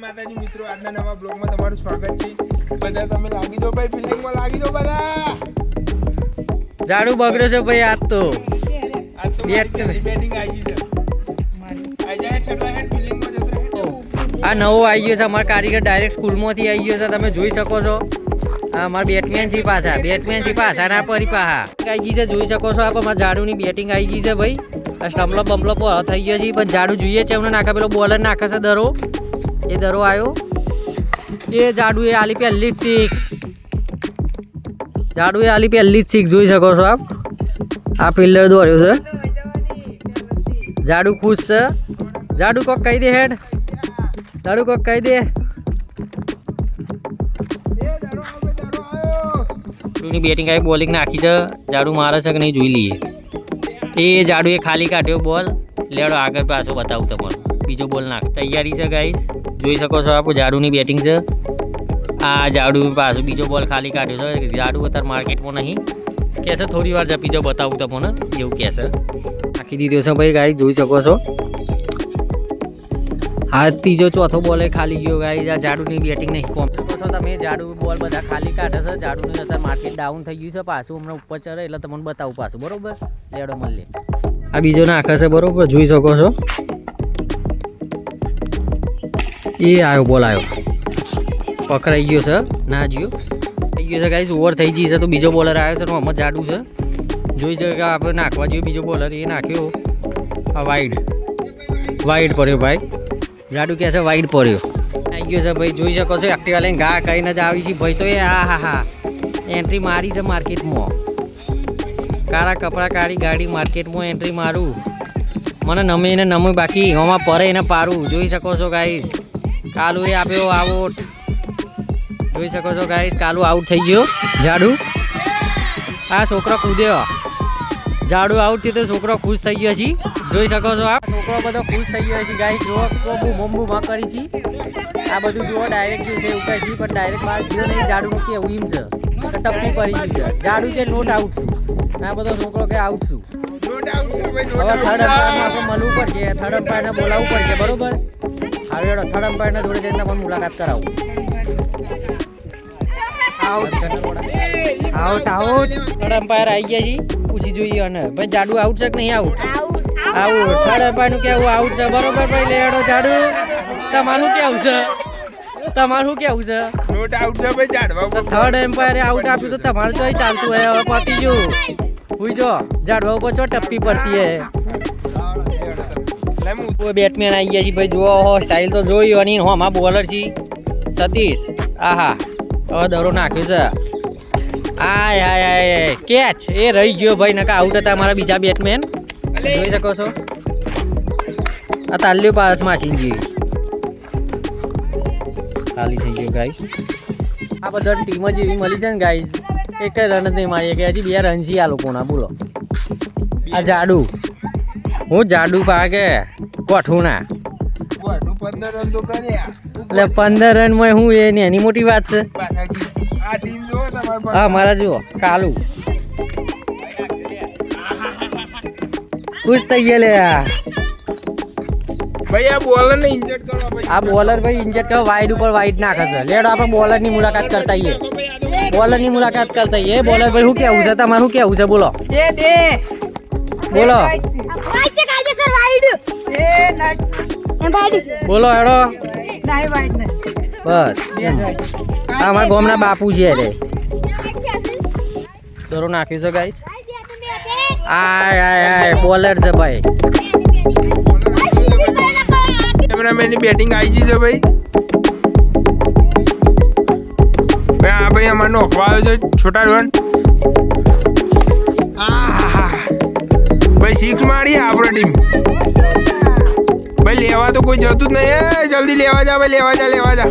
માતાજી મિત્રો, આજના નવા બ્લોગમાં તમારું સ્વાગત છે. બધા તમે લાગી દો ભાઈ, ફિલિંગમાં લાગી દો બધા. ઝાડુ બગડ્યો છે ભાઈ આજ તો બેટિંગ આવી છે. આઈ જાય છેલ્લા હેડ ફિલિંગમાં જતો રહે. આ નવો આવી ગયો છે અમારા કારીગર, ડાયરેક્ટ સ્કૂલમાંથી આવી ગયો છે. તમે જોઈ શકો છો આ અમારા બેટમેન છે પાછા, ના પરી પાહા આવી ગઈ છે. જોઈ શકો છો આપ અમારા ઝાડુની બેટિંગ આવી ગઈ છે ભાઈ. આ સ્ટમ્પલો બમ્પલો થઈ ગયો છે પણ ઝાડુ જોઈએ છે એમને નાખે. પેલો બોલર નાખે છે દરો, એ દરો આવ્યો એ ઝાડુ એ આલી પહેલી જ સિક્સ. ઝાડુ એ આલી પહેલી જ સિક્સ જોઈ શકો છો આપ. આ ફિલ્ડર દોર્યો છે. ઝાડુ ખુશ છે. ઝાડુ કોક કહી દે હેડ, ઝાડુ કોક કહી દે. ઝાડુની બેટિંગ આવી, બોલિંગ નાખી છે. ઝાડુ મારે છે કે નહીં જોઈ લઈએ. એ ઝાડુ એ ખાલી કાઢ્યો બોલ. લેડો આગળ પાછો બતાવું તમને. બીજો બોલ નાખ. તૈયારી છે ગાઈસ, જોઈ શકો છો આપ. ઝાડુની બેટિંગ છે. આ ઝાડુ પાછો બીજો બોલ ખાલી કાઢ્યો છે. ઝાડુ અત્યારે માર્કેટમાં નહીં, કહેશે થોડી વાર જપી જાઓ બતાવું તમને, એવું કહેશે. નાખી દીધો છે ભાઈ ગાઈસ, જોઈ શકો છો. હા ત્રીજો ચોથો બોલ ખાલી ગયો ગાઈસ. આ ઝાડુની બેટિંગ નહીં કોમ શકો છો તમે. ઝાડુ બોલ બધા ખાલી કાઢે છે. ઝાડુનું અત્યારે માર્કેટ ડાઉન થઈ ગયું છે પાછું. હમણાં ઉપર ચડે એટલે તમને બતાવું પાછું, બરોબર. લેડો મળીએ. આ બીજો નાખે છે, બરોબર જોઈ શકો છો. એ આવ્યો બોલ, આવ્યો પકડાઈ ગયો છે. ના જોયો થઈ ગયો છે ગાઈસ, ઓવર થઈ ગઈ છે. તો બીજો બોલર આવ્યો છે, હમણાં ઝાડુ છે. જોઈ શકે આપણે નાખવા જોઈએ બીજો બોલર. એ નાખ્યો આ વાઈડ પડ્યો ભાઈ. ઝાડુ કહે છે વાઈડ પડ્યો. આવી ગયો છે ભાઈ, જોઈ શકો છો. એક્ટિવા લઈને ઘા કહીને જ આવી છે ભાઈ. તો એ હા એન્ટ્રી મારી છે માર્કેટમાં. કાળા કપડાં કાઢી ગાડી માર્કેટમાં એન્ટ્રી મારું. મને નમે એને નમે, બાકી એમાં પરે એને પારું. જોઈ શકો છો ગાઈસ. કાલુ એ આપ્યો આઉટ. જોઈ શકો છો ગાઈસ, કાલુ આઉટ થઈ ગયો. ઝાડુ આ છોકરો કૂદ્યો. ઝાડુ આઉટ થયો તો છોકરો ખુશ થઈ ગયો છે. જોઈ શકો છો આ છોકરો બધો ખુશ થઈ ગયો છે ગાઈસ. જુઓ બૂમ કરી છે. આ બધું જુઓ ડાયરેક્ટ જે છે ઉપાય છે, પણ ડાયરેક્ટ બહાર ગયો નહીં. ઝાડુનું કેવું એમ છે ટપ્પી પડી ગઈ છે. ઝાડુ કે નોટ આઉટ છું. આ બધો છોકરો કે આઉટ છું. હવે થર્ડ અમ્પાયરમાં આપણે મળવું પડશે. થર્ડ અમ્પાયરને બોલાવવું પડશે, બરોબર. હવે થર્ડ અમ્પાયરના જોડે જઈને તમને મુલાકાત કરાવું. આઉટ થર્ડ અમ્પાયર આવી ગયા છે, પૂછી જોઈએ. અને ભાઈ ઝાડુ આઉટ છે કે નહીં આઉટ? આઉટ. થર્ડ અમ્પાયરનું કેવું આઉટ છે, બરોબર ભાઈ. લેડો ઝાડુ, તમારું કેવું છે? તમારું કેવું છે? નોટ આઉટ છે ભાઈ. ઝાડવા થર્ડ એમ્પાયરે આઉટ આપ્યું તો તમારે ચોય ચાલતું હોય. હવે પતી ગયું. હુઈ જો ઝાડવા ઉપર ચો ટપ્પી પડતી હે. કોઈ બેટમેન આવી ગયા છે ભાઈ. જુઓ સ્ટાઇલ તો જોઈ. અને હોમાં બોલર છે સતીશ. આહા હવે દરો નાખ્યો છે. આય કેચ એ રહી ગયો ભાઈ. નકા આઉટ હતા અમારા બીજા બેટમેન. જોઈ શકો છો. આ તાલ્યો પારસ માછી ખાલી થઈ ગયો ગાઈસ. આ બધા ટીમ જ એવી મળી છે ને ગાઈસ, એક રન જ નહીં મારીએ કે હજી 2 રન છે આ લોકોના. બોલો આ ઝાડુ, હું ઝાડુ પાકે કોઠુના. 15 રન તો કર્યા. એટલે 15 રનમાં હું એની મોટી વાત છે. આ ટીમ જો તમારે. હા મારા જુઓ કાલુ ખુશ થઈ ગયા લે. ભાઈ આ બોલર ને ઇન્જર્ડ કરો ભાઈ. આ બોલર ભાઈ ઇન્જર્ડ કરો, વાઇડ ઉપર વાઇડ નાખે છે. લેડો આપણે બોલરની મુલાકાત કરતા આવીએ. બોલરની મુલાકાત કરતા આવીએ. બોલર ભાઈ શું કેવું છે તમારું? શું કેવું છે બોલો? બોલો બોલો હેડો. બસ આ અમારા ગામના બાપુ છે રે. દરો નાખ્યું છે ગાઈસ. આય બોલર છે ભાઈ. કેમેરામેનની બેટિંગ આવી ગઈ છે ભાઈ. આ ભાઈ અમારે નોખવા આવ્યો છે છોટા રન. ભાઈ 6 મારી આપણે ટીમ. ભાઈ લેવા તો કોઈ જતું જ નહીં. જલ્દી લેવા જા ભાઈ, લેવા જા.